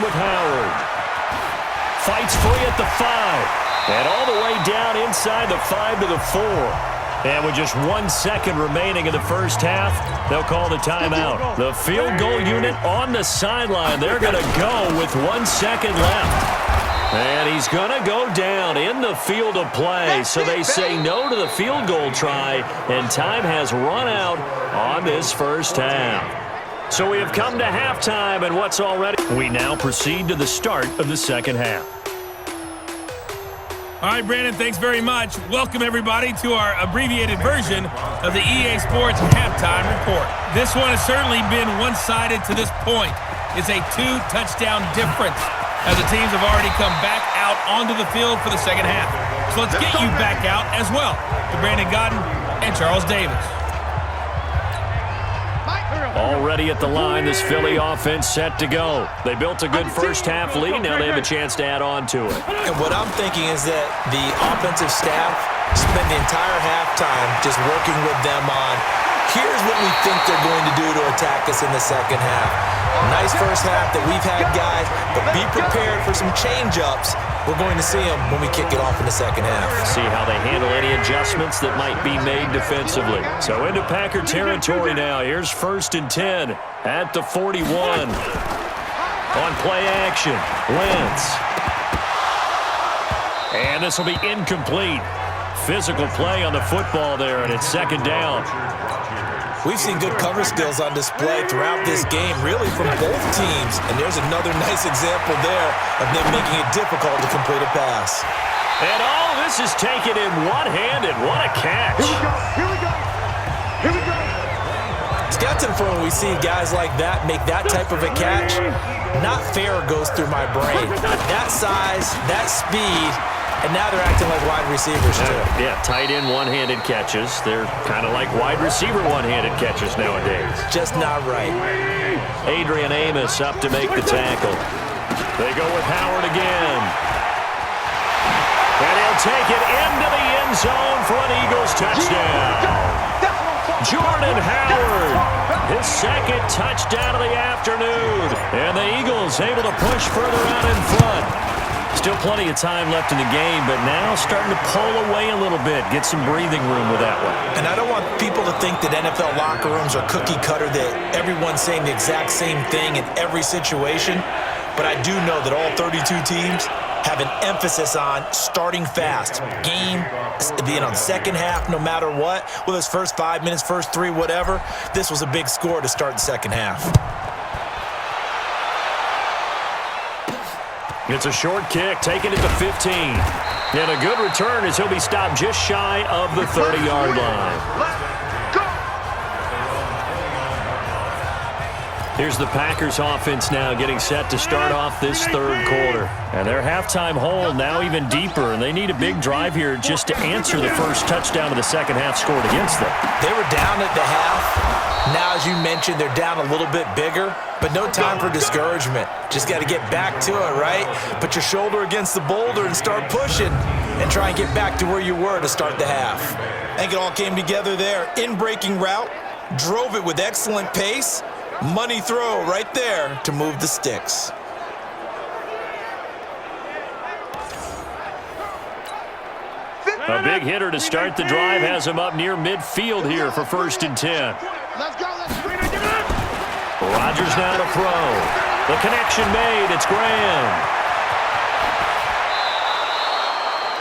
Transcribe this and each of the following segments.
with Howard. Fights free at the 5. And all the way down inside the 5 to the 4. And with just 1 second remaining in the first half, they'll call the timeout. The field goal unit on the sideline. They're going to go with 1 second left. And he's going to go down in the field of play. So they say no to the field goal try, and time has run out on this first half. So we have come to halftime, and what's already... We now proceed to the start of the second half. All right, Brandon, thanks very much. Welcome, everybody, to our abbreviated version of the EA Sports Halftime Report. This one has certainly been one-sided to this point. It's a 2-touchdown difference, as the teams have already come back out onto the field for the second half. So let's get you back out as well to Brandon Godden and Charles Davis. Already at the line, this Philly offense set to go. They built a good first half lead. Now they have a chance to add on to it. And what I'm thinking is that the offensive staff spend the entire halftime just working with them on, here's what we think they're going to do to attack us in the second half. Nice first half that we've had, guys, but be prepared for some change-ups. We're going to see them when we kick it off in the second half. See how they handle any adjustments that might be made defensively. So into Packer territory now. Here's 1st and 10 at the 41. On play action, Wentz. And this will be incomplete. Physical play on the football there, and it's 2nd down. We've seen good cover skills on display throughout this game, really from both teams. And there's another nice example there of them making it difficult to complete a pass. And all this is taken in one-handed. What a catch. Here we go. Here we go. It's got to the point when we see guys like that make that type of a catch. Not fair goes through my brain. That size, that speed, and now they're acting like wide receivers, too. Yeah, tight end one-handed catches. They're kind of like wide receiver one-handed catches nowadays. Just not right. Adrian Amos up to make the tackle. They go with Howard again. And he'll take it into the end zone for an Eagles touchdown. Jordan Howard, his 2nd touchdown of the afternoon. And the Eagles able to push further out in front. Still plenty of time left in the game, but now starting to pull away a little bit, get some breathing room with that one. And I don't want people to think that NFL locker rooms are cookie cutter, that everyone's saying the exact same thing in every situation. But I do know that all 32 teams have an emphasis on starting fast. Game being on second half no matter what, whether it's first 5 minutes, first 3, whatever. This was a big score to start the second half. It's a short kick, taken at the 15. And a good return as he'll be stopped just shy of the 30-yard line. Here's the Packers offense now getting set to start off this 3rd quarter. And their halftime hole now even deeper, and they need a big drive here just to answer the first touchdown of the second half scored against them. They were down at the half. Now, as you mentioned, they're down a little bit bigger, but no time for discouragement. Just got to get back to it, right? Put your shoulder against the boulder and start pushing and try and get back to where you were to start the half. I think it all came together there. In-breaking route, drove it with excellent pace. Money throw right there to move the sticks. A big hitter to start the drive has him up near midfield here for 1st and 10. Let's go. Rodgers now to throw. The connection made. It's Graham.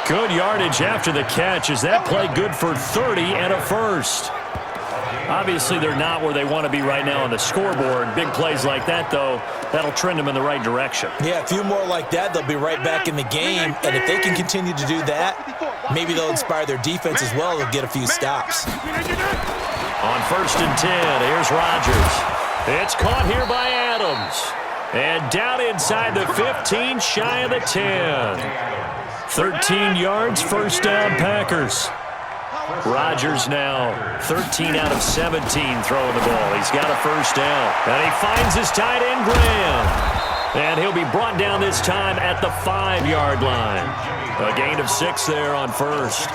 Good yardage after the catch. Is that play good for 30 and a first? Obviously, they're not where they want to be right now on the scoreboard. Big plays like that, though, that'll trend them in the right direction. Yeah, a few more like that, they'll be right back in the game. And if they can continue to do that, maybe they'll inspire their defense as well. They'll get a few stops. On 1st and 10, here's Rodgers. It's caught here by Adams. And down inside the 15, shy of the 10. 13 yards, 1st down, Packers. Rodgers now 13 out of 17 throwing the ball. He's got a 1st down. And he finds his tight end, Graham. And he'll be brought down this time at the 5-yard line. A gain of 6 there on first.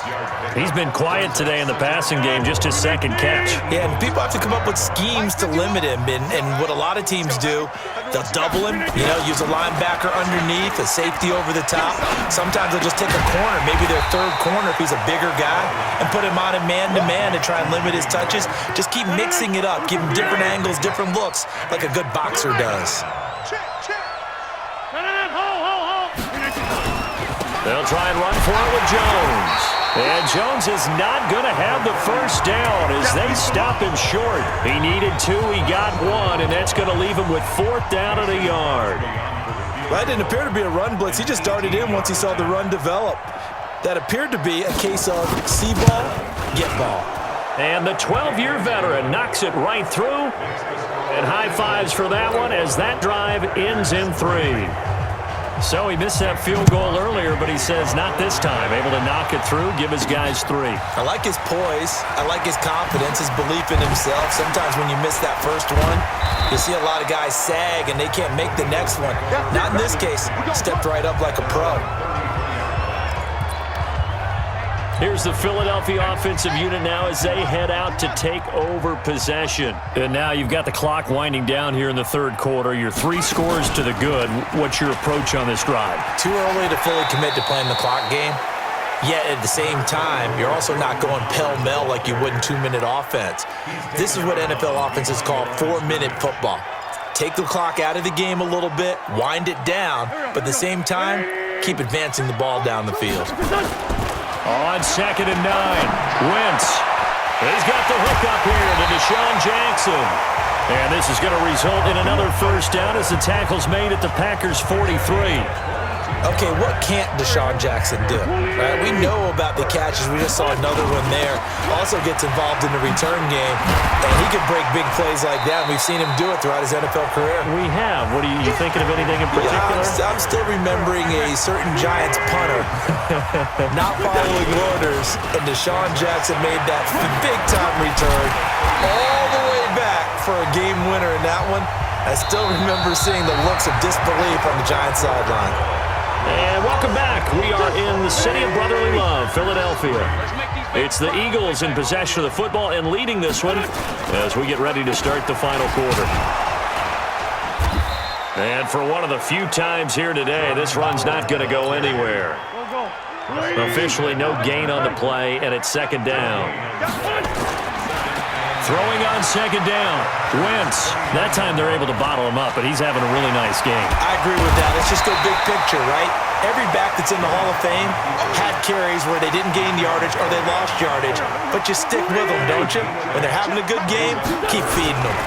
He's been quiet today in the passing game, just his second catch. Yeah, and people have to come up with schemes to limit him. And what a lot of teams do, they'll double him, use a linebacker underneath, a safety over the top. Sometimes they'll just take a corner, maybe their third corner if he's a bigger guy, and put him on a man-to-man to try and limit his touches. Just keep mixing it up, give him different angles, different looks, like a good boxer does. They'll try and run for it with Jones. And Jones is not going to have the first down as they stop him short. He needed 2, he got 1, and that's going to leave him with 4th down and a yard. That didn't appear to be a run blitz. He just darted in once he saw the run develop. That appeared to be a case of see ball, get ball. And the 12-year veteran knocks it right through. And high fives for that one as that drive ends in 3. So he missed that field goal earlier, but he says not this time. Able to knock it through, give his guys 3. I like his poise. I like his confidence, his belief in himself. Sometimes when you miss that first one, you see a lot of guys sag and they can't make the next one. Not in this case. Stepped right up like a pro. Here's the Philadelphia offensive unit now as they head out to take over possession. And now you've got the clock winding down here in the third quarter. You're 3 scores to the good. What's your approach on this drive? Too early to fully commit to playing the clock game. Yet at the same time, you're also not going pell-mell like you would in 2-minute offense. This is what NFL offenses call 4-minute football. Take the clock out of the game a little bit, wind it down, but at the same time, keep advancing the ball down the field. On 2nd and 9, Wentz. He's got the hook up here to Deshaun Jackson. And this is going to result in another first down as the tackle's made at the Packers' 43. Okay, what can't Deshaun Jackson do? Right? We know about the catches. We just saw another one there. Also gets involved in the return game, and he can break big plays like that. We've seen him do it throughout his NFL career. We have. What are you thinking of anything in particular? Yeah, I'm still remembering a certain Giants punter not following orders, and Deshaun Jackson made that big-time return all the way back for a game winner in that one. I still remember seeing the looks of disbelief on the Giants sideline. And welcome back. We are in the city of brotherly love, Philadelphia. It's the Eagles in possession of the football and leading this one as we get ready to start the final quarter. And for one of the few times here today, this run's not going to go anywhere. Officially no gain on the play, and it's 2nd down. Throwing on 2nd down. Wentz. That time they're able to bottle him up, but he's having a really nice game. I agree with that. Let's just go big picture, right? Every back that's in the Hall of Fame had carries where they didn't gain yardage or they lost yardage, but you stick with them, don't you? When they're having a good game, keep feeding them.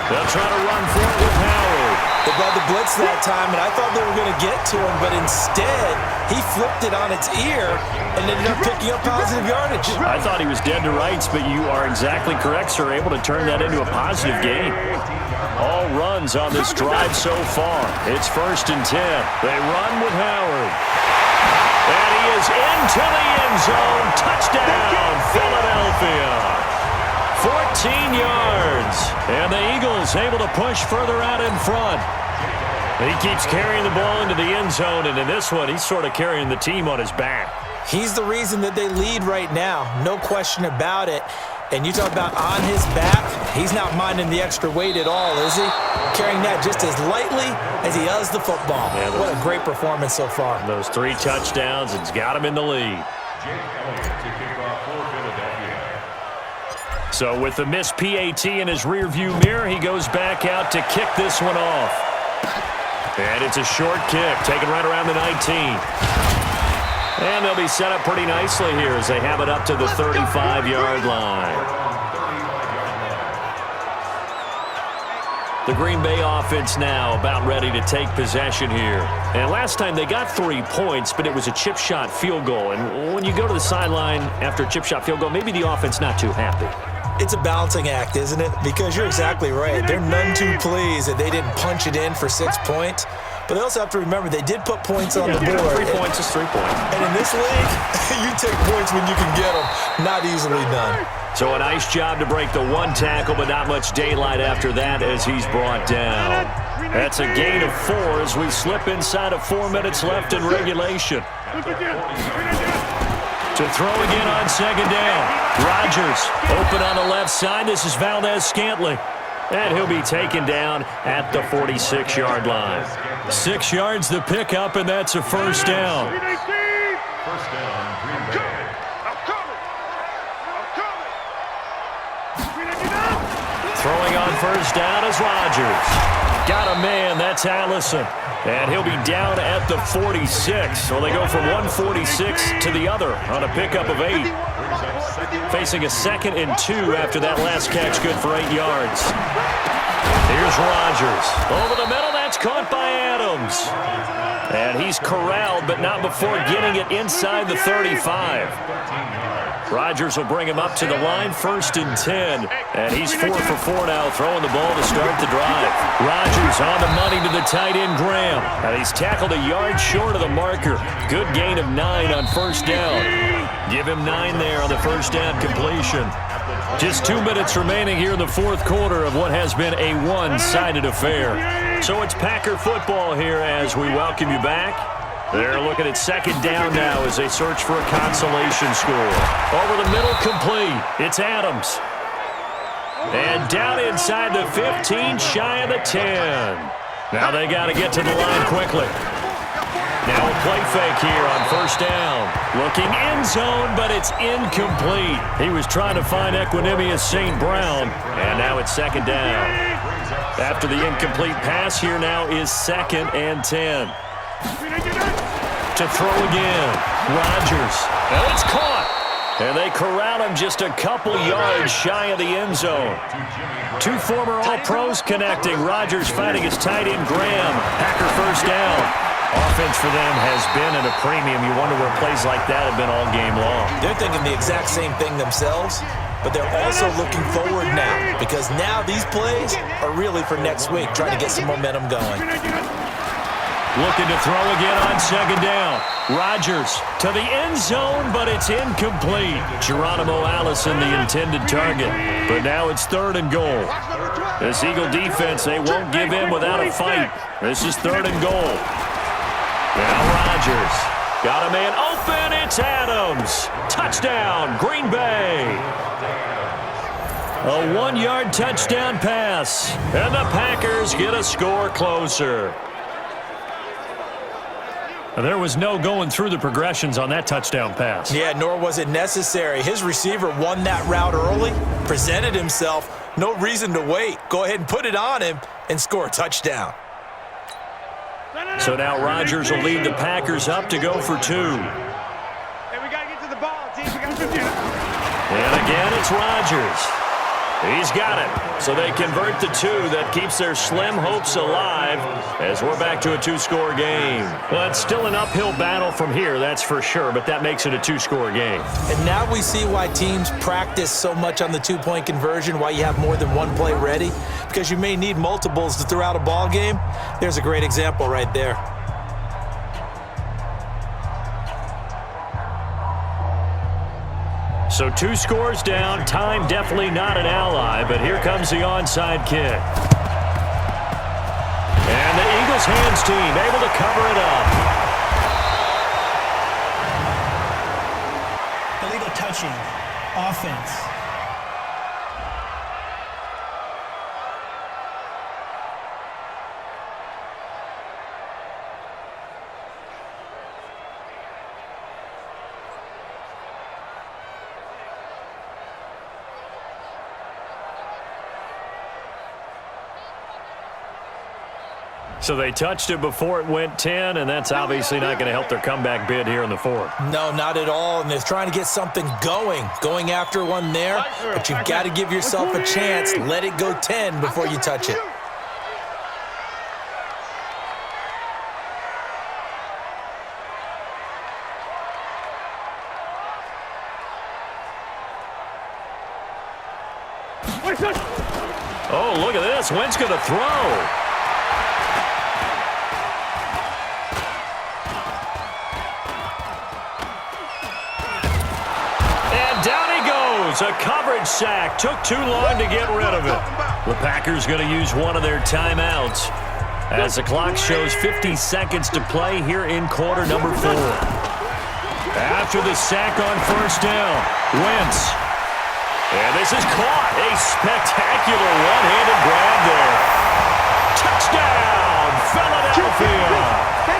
They'll try to run for it with Howard. They brought the blitz that time, and I thought they were going to get to him, but instead, he flipped it on its ear and ended up picking up positive yardage. I thought he was dead to rights, but you are exactly correct, sir. Able to turn that into a positive gain. All runs on this drive so far. It's 1st and 10. They run with Howard. And he is into the end zone. Touchdown, Philadelphia. 14 yards. And the Eagles able to push further out in front. He keeps carrying the ball into the end zone, and in this one, he's sort of carrying the team on his back. He's the reason that they lead right now. No question about it. And you talk about on his back, he's not minding the extra weight at all, is he? Carrying that just as lightly as he does the football. Yeah, what a great performance so far. Those 3 touchdowns, it's got him in the lead. So with the missed PAT in his rearview mirror, he goes back out to kick this one off. And it's a short kick, taken right around the 19. And they'll be set up pretty nicely here as they have it up to the 35-yard line. The Green Bay offense now about ready to take possession here. And last time they got 3 points, but it was a chip shot field goal. And when you go to the sideline after a chip shot field goal, maybe the offense not too happy. It's a balancing act, isn't it? Because you're exactly right. They're none too pleased that they didn't punch it in for 6 points. But they also have to remember they did put points on the board. 3 points is 3 points. And in this league, you take points when you can get them. Not easily done. So a nice job to break the one tackle, but not much daylight after that as he's brought down. That's a gain of 4 as we slip inside of 4 minutes left in regulation. To throw again on second down. Rodgers open on the left side. This is Valdez-Scantling. And he'll be taken down at the 46-yard line. 6 yards the pickup, and that's a first down. First down, Green Bay. I'm coming. Throwing on first down is Rodgers. Got a man, that's Allison. And he'll be down at the 46. So they go from 146 to the other on a pickup of 8. Facing a 2nd and 2 after that last catch, good for 8 yards. Here's Rodgers. Over the middle, that's caught by Adams. And he's corralled, but not before getting it inside the 35. Rodgers will bring him up to the line, 1st and 10. And he's 4 for 4 now, throwing the ball to start the drive. Rodgers on the money to the tight end, Graham. And he's tackled a yard short of the marker. Good gain of 9 on first down. Give him 9 there on the first down completion. Just 2 minutes remaining here in the 4th quarter of what has been a one-sided affair. So it's Packer football here as we welcome you back. They're looking at second down now as they search for a consolation score. Over the middle, complete. It's Adams. And down inside the 15, shy of the 10. Now they got to get to the line quickly. Now a play fake here on first down. Looking end zone, but it's incomplete. He was trying to find Equanimous St. Brown, and now it's second down. After the incomplete pass, here now is 2nd and 10. To throw again, Rodgers. And it's caught. And they corral him just a couple yards shy of the end zone. 2 former All-Pros connecting. Rodgers fighting his tight end, Graham. Packer first down. Offense for them has been at a premium. You wonder where plays like that have been all game long. They're thinking the exact same thing themselves, but they're also looking forward now because now these plays are really for next week, trying to get some momentum going. Looking to throw again on second down. Rodgers to the end zone, but it's incomplete. Geronimo Allison, the intended target. But now it's 3rd and goal. This Eagle defense, they won't give in without a fight. This is 3rd and goal. Now Rodgers. Got a man open. It's Adams. Touchdown, Green Bay. A 1-yard touchdown pass. And the Packers get a score closer. There was no going through the progressions on that touchdown pass. Yeah, nor was it necessary. His receiver won that route early, presented himself. No reason to wait. Go ahead and put it on him and score a touchdown. So now Rodgers will lead the Packers up to go for 2. Hey, we got to get to the ball, team. We got to get it. And again, it's Rodgers. He's got it. So they convert the 2. That keeps their slim hopes alive as we're back to a 2-score game. Well, it's still an uphill battle from here, that's for sure, but that makes it a 2-score game. And now we see why teams practice so much on the 2-point conversion, why you have more than one play ready, because you may need multiples to throw out a ball game. There's a great example right there. So 2 scores down. Time definitely not an ally, but here comes the onside kick. And the Eagles hands team able to cover it up. Illegal touching. Offense. So they touched it before it went 10, and that's obviously not going to help their comeback bid here in the 4th. No, not at all, and they're trying to get something going after one there, but you've got to give yourself a chance. Let it go 10 before you touch it. Oh, look at this. Wentz going to throw. goes. A coverage sack. Took too long to get rid of it. The Packers going to use one of their timeouts as the clock shows 50 seconds to play here in quarter number 4. After the sack on first down, Wentz. And this is caught. A spectacular one-handed grab there. Touchdown, Philadelphia.